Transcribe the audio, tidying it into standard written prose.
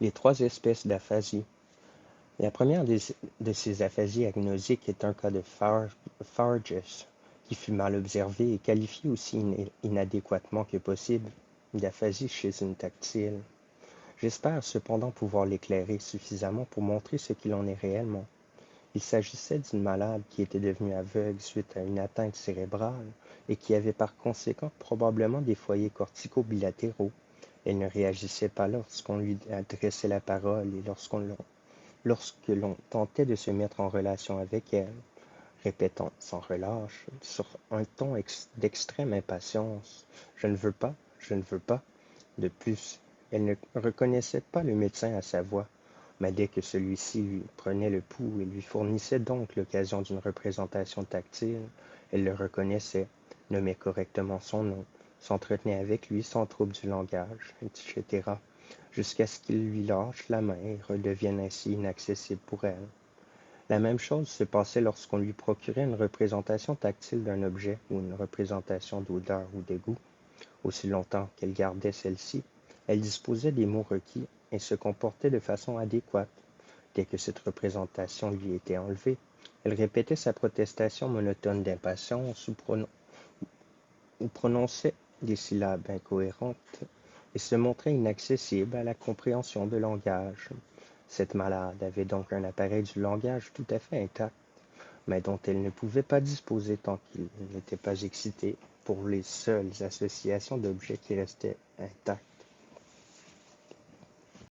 Les trois espèces d'aphasie. La première de ces aphasies agnosiques est un cas de Farges, qui fut mal observé et qualifié aussi inadéquatement que possible d'aphasie chez une tactile. J'espère cependant pouvoir l'éclairer suffisamment pour montrer ce qu'il en est réellement. Il s'agissait d'une malade qui était devenue aveugle suite à une atteinte cérébrale et qui avait par conséquent probablement des foyers corticaux bilatéraux. Elle ne réagissait pas lorsqu'on lui adressait la parole et lorsque l'on tentait de se mettre en relation avec elle, répétant sans relâche, sur un ton d'extrême impatience, « Je ne veux pas, je ne veux pas ». De plus, elle ne reconnaissait pas le médecin à sa voix, mais dès que celui-ci lui prenait le pouls et lui fournissait donc l'occasion d'une représentation tactile, elle le reconnaissait, nommait correctement son nom, s'entretenait avec lui sans trouble du langage, etc., jusqu'à ce qu'il lui lâche la main et redevienne ainsi inaccessible pour elle. La même chose se passait lorsqu'on lui procurait une représentation tactile d'un objet ou une représentation d'odeur ou de goût. Aussi longtemps qu'elle gardait celle-ci, elle disposait des mots requis et se comportait de façon adéquate. Dès que cette représentation lui était enlevée, elle répétait sa protestation monotone d'impatience ou prononçait des syllabes incohérentes et se montrait inaccessible à la compréhension de langage. Cette malade avait donc un appareil du langage tout à fait intact, mais dont elle ne pouvait pas disposer tant qu'il n'était pas excité pour les seules associations d'objets qui restaient intacts.